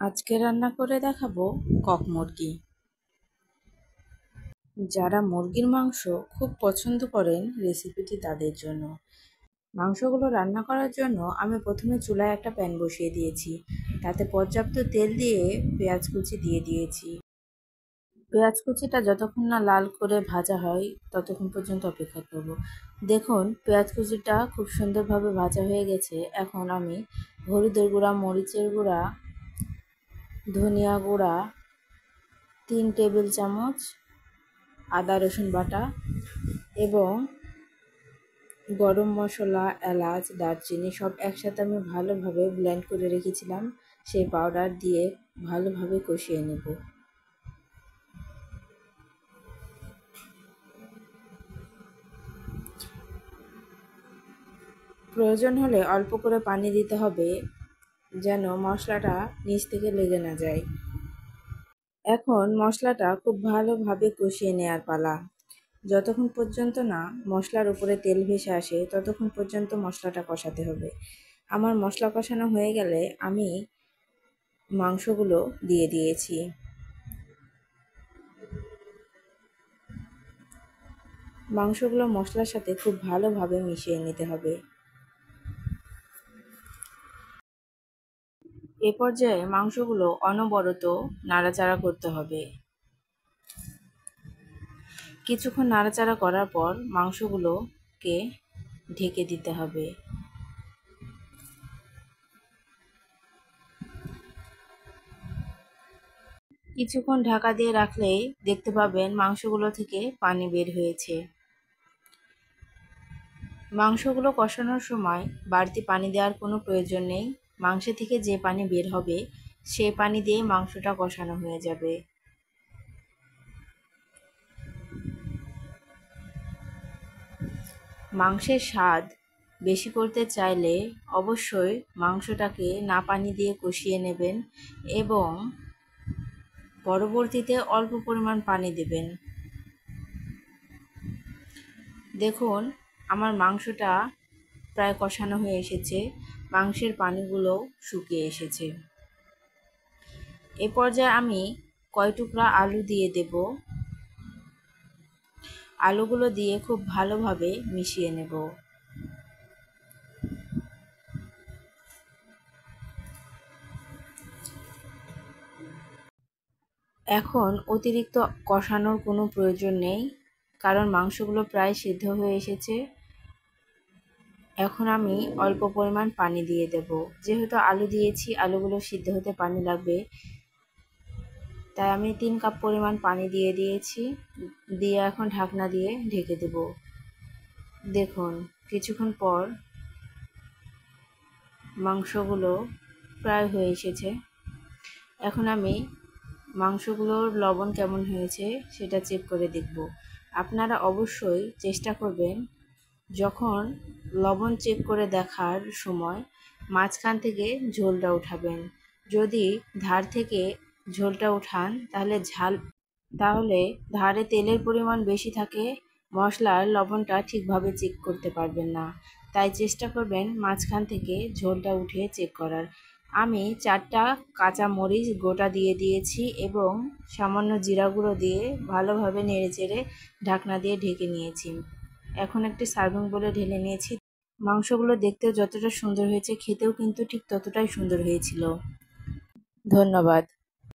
আজকে রান্না করে দেখাবো কক মুরগি। যারা মুরগির মাংস খুব পছন্দ করেন রেসিপিটি তাদের জন্য। মাংসগুলো রান্না করার জন্য আমি প্রথমে চুলায় একটা প্যান বসিয়ে দিয়েছি, তাতে পর্যাপ্ত তেল দিয়ে পেঁয়াজ কুচি দিয়ে দিয়েছি। পেঁয়াজ কুচিটা যতক্ষণ না লাল করে ভাজা হয় ততক্ষণ পর্যন্ত অপেক্ষা করব। দেখুন পেঁয়াজ কুচিটা খুব সুন্দরভাবে ভাজা হয়ে গেছে। এখন আমি হলুদের গুঁড়া, মরিচের গুঁড়া, ধনিয়া গুঁড়া 3 টেবিল চামচ, আদা রসুন বাটা এবং গরম মশলা, এলাচ, দারচিনি সব একসাথে আমি ভালোভাবে ব্লেন্ড করে রেখেছিলাম, সেই পাউডার দিয়ে ভালোভাবে কষিয়ে নেব। প্রয়োজন হলে অল্প করে পানি দিতে হবে, যেন মশলাটা নিচ থেকে লেগে না যায়। এখন মশলাটা খুব ভালোভাবে কষিয়ে নেওয়ার পালা। যতক্ষণ পর্যন্ত না মশলার উপরে তেল ভেসে আসে ততক্ষণ পর্যন্ত মশলাটা কষাতে হবে। আমার মশলা কষানো হয়ে গেলে আমি মাংসগুলো দিয়ে দিয়েছি। মাংসগুলো মশলার সাথে খুব ভালোভাবে মিশিয়ে নিতে হবে। এ পর্যায়ে মাংসগুলো অনবরত নাড়াচাড়া করতে হবে। কিছুক্ষণ নাড়াচাড়া করার পর মাংসগুলোকে ঢেকে দিতে হবে। কিছুক্ষণ ঢাকা দিয়ে রাখলেই দেখতে পাবেন মাংসগুলো থেকে পানি বের হয়েছে। মাংসগুলো কষানোর সময় বাড়তি পানি দেওয়ার কোনো প্রয়োজন নেই। মাংস থেকে যে পানি বের হবে সেই পানি দিয়ে মাংসটা কষানো হয়ে যাবে। মাংসের স্বাদ বেশি করতে চাইলে অবশ্যই মাংসটাকে না পানি দিয়ে কষিয়ে নেবেন এবং পরবর্তীতে অল্প পরিমাণ পানি দেবেন। দেখুন আমার মাংসটা প্রায় কষানো হয়ে এসেছে, মাংসের পানিগুলো শুকিয়ে এসেছে। এ পর্যায়ে আমি কয় টুকরা আলু দিয়ে দেব। আলুগুলো দিয়ে খুব ভালোভাবে মিশিয়ে নেব। এখন অতিরিক্ত কষানোর কোনো প্রয়োজন নেই, কারণ মাংসগুলো প্রায় সিদ্ধ হয়ে এসেছে। এখন আমি অল্প পরিমাণ পানি দিয়ে দেব। যেহেতু আলু দিয়েছি, আলুগুলো সিদ্ধ হতে পানি লাগবে, তাই আমি 3 কাপ পরিমাণ পানি দিয়ে দিয়েছি। দিয়ে এখন ঢাকনা দিয়ে ঢেকে দেব। দেখুন কিছুক্ষণ পর মাংসগুলো প্রায় হয়ে এসেছে। এখন আমি মাংসগুলোর লবণ কেমন হয়েছে সেটা চেক করে দেখব। আপনারা অবশ্যই চেষ্টা করবেন যখন লবণ চেক করে দেখার সময় মাঝখান থেকে ঝোলটা উঠাবেন। যদি ধার থেকে ঝোলটা উঠান তাহলে ধারে তেলের পরিমাণ বেশি থাকে, মশলার লবণটা ঠিকভাবে চেক করতে পারবেন না। তাই চেষ্টা করবেন মাঝখান থেকে ঝোলটা উঠিয়ে চেক করার। আমি 4টা কাঁচা মরিচ গোটা দিয়ে দিয়েছি এবং সামান্য জিরা গুঁড়ো দিয়ে ভালোভাবে নেড়েচেড়ে ঢাকনা দিয়ে ঢেকে নিয়েছি। এখন একটি সার্ভিং বোলে ঢেলে নিয়েছি। মাংসগুলো দেখতেও যতটা সুন্দর হয়েছে খেতেও কিন্তু ঠিক ততটাই সুন্দর হয়েছিল। ধন্যবাদ।